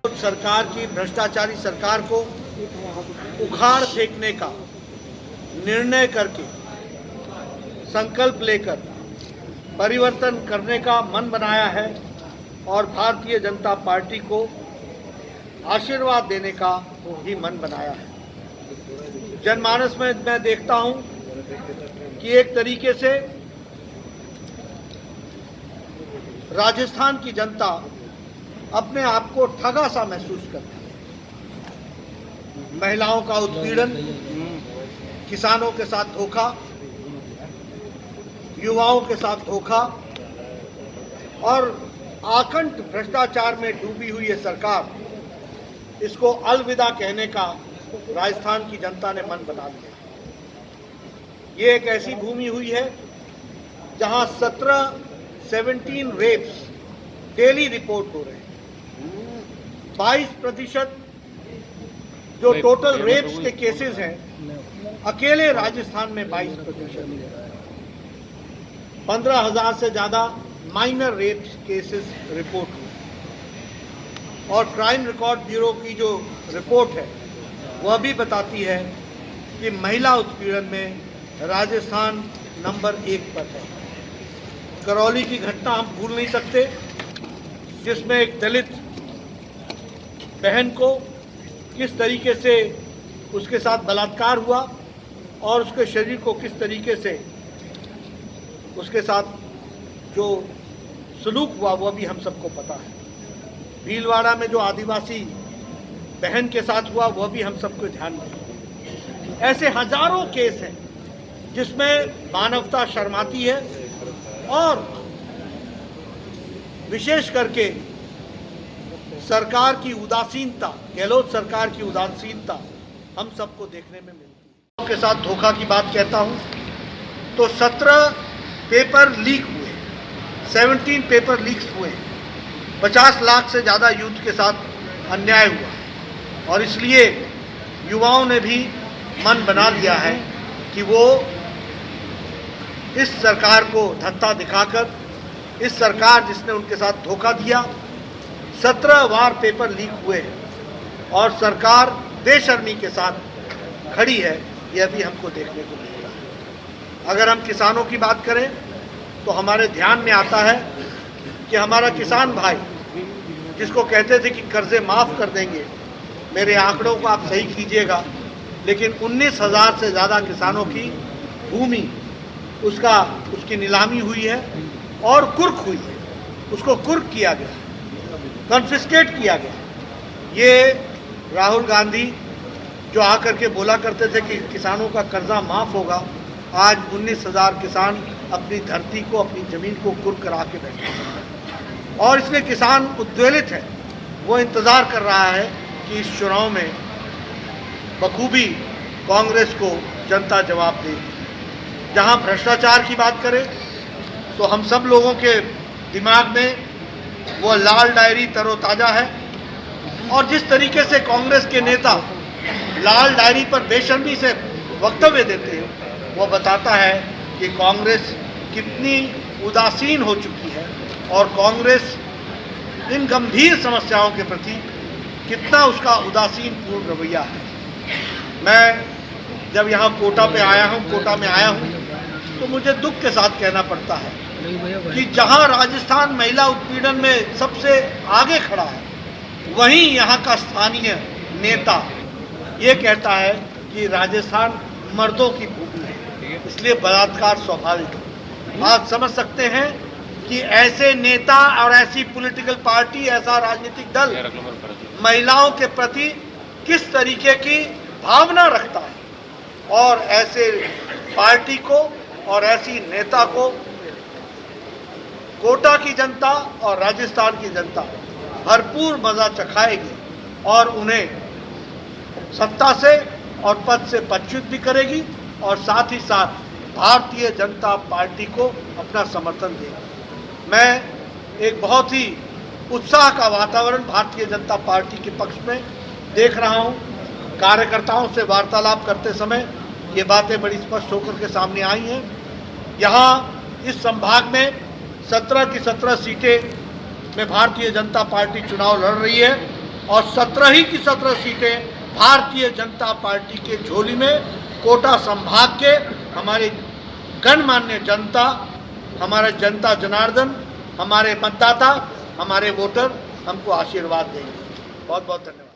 सरकार की भ्रष्टाचारी सरकार को उखाड़ फेंकने का निर्णय करके संकल्प लेकर परिवर्तन करने का मन बनाया है और भारतीय जनता पार्टी को आशीर्वाद देने का भी मन बनाया है। जनमानस में मैं देखता हूं कि एक तरीके से राजस्थान की जनता अपने आप को ठगा सा महसूस करती है। महिलाओं का उत्पीड़न, किसानों के साथ धोखा, युवाओं के साथ धोखा और आकंठ भ्रष्टाचार में डूबी हुई ये सरकार, इसको अलविदा कहने का राजस्थान की जनता ने मन बना लिया। ये एक ऐसी भूमि हुई है जहां 17 रेप्स डेली रिपोर्ट हो रहे हैं। 22% जो टोटल रेप्स के केसेस हैं, अकेले राजस्थान में 22%। 15,000 से ज्यादा माइनर रेप्स केसेस रिपोर्ट हुए और क्राइम रिकॉर्ड ब्यूरो की जो रिपोर्ट है वह भी बताती है कि महिला उत्पीड़न में राजस्थान नंबर 1 पर है। करौली की घटना हम भूल नहीं सकते, जिसमें एक दलित बहन को किस तरीके से उसके साथ बलात्कार हुआ और उसके शरीर को किस तरीके से उसके साथ जो सलूक हुआ वह भी हम सबको पता है। भीलवाड़ा में जो आदिवासी बहन के साथ हुआ वह भी हम सबको ध्यान में है। ऐसे हजारों केस हैं जिसमें मानवता शर्माती है और विशेष करके सरकार की उदासीनता, गहलोत सरकार की उदासीनता हम सबको देखने में मिलती है। के साथ धोखा की बात कहता हूं तो 17 पेपर लीक हुए, 17 पेपर लीक्स हुए, 50 लाख से ज़्यादा यूथ के साथ अन्याय हुआ और इसलिए युवाओं ने भी मन बना लिया है कि वो इस सरकार को धत्ता दिखाकर, इस सरकार जिसने उनके साथ धोखा दिया, 17 बार पेपर लीक हुए हैं और सरकार बेशर्मी के साथ खड़ी है, यह भी हमको देखने को मिल रहा है। अगर हम किसानों की बात करें तो हमारे ध्यान में आता है कि हमारा किसान भाई जिसको कहते थे कि कर्जे माफ़ कर देंगे, मेरे आंकड़ों को आप सही कीजिएगा, लेकिन 19,000 से ज़्यादा किसानों की भूमि उसकी नीलामी हुई है और कुर्क हुई है, उसको कुर्क किया गया, कॉन्फिस्केट किया गया। ये राहुल गांधी जो आकर के बोला करते थे कि किसानों का कर्जा माफ़ होगा, आज 19,000 किसान अपनी धरती को, अपनी ज़मीन को कुर्क करा के बैठे हैं और इसलिए किसान उद्वेलित है। वो इंतज़ार कर रहा है कि इस चुनाव में बखूबी कांग्रेस को जनता जवाब देगी। जहां भ्रष्टाचार की बात करें तो हम सब लोगों के दिमाग में वो लाल डायरी तरोताज़ा है और जिस तरीके से कांग्रेस के नेता लाल डायरी पर बेशर्मी से वक्तव्य देते हैं, वो बताता है कि कांग्रेस कितनी उदासीन हो चुकी है और कांग्रेस इन गंभीर समस्याओं के प्रति कितना उसका उदासीन पूर्ण रवैया है। मैं जब यहाँ कोटा में आया हूँ तो मुझे दुख के साथ कहना पड़ता है कि जहाँ राजस्थान महिला उत्पीड़न में सबसे आगे खड़ा है, वहीं यहाँ का स्थानीय नेता ये कहता है कि राजस्थान मर्दों की भूमि है, इसलिए बलात्कार स्वाभाविक है। आप समझ सकते हैं कि ऐसे नेता और ऐसी पॉलिटिकल पार्टी, ऐसा राजनीतिक दल महिलाओं के प्रति किस तरीके की भावना रखता है और ऐसे पार्टी को और ऐसी नेता को कोटा की जनता और राजस्थान की जनता भरपूर मजा चखाएगी और उन्हें सत्ता से और पद से पदच्युत भी करेगी और साथ ही साथ भारतीय जनता पार्टी को अपना समर्थन देगी। मैं एक बहुत ही उत्साह का वातावरण भारतीय जनता पार्टी के पक्ष में देख रहा हूं। कार्यकर्ताओं से वार्तालाप करते समय ये बातें बड़ी स्पष्ट होकर के सामने आई हैं। यहाँ इस संभाग में 17 की 17 सीटें में भारतीय जनता पार्टी चुनाव लड़ रही है और 17 ही की 17 सीटें भारतीय जनता पार्टी के झोली में, कोटा संभाग के हमारे गणमान्य जनता, हमारे जनता जनार्दन, हमारे मतदाता, हमारे वोटर हमको आशीर्वाद देंगे। बहुत बहुत धन्यवाद।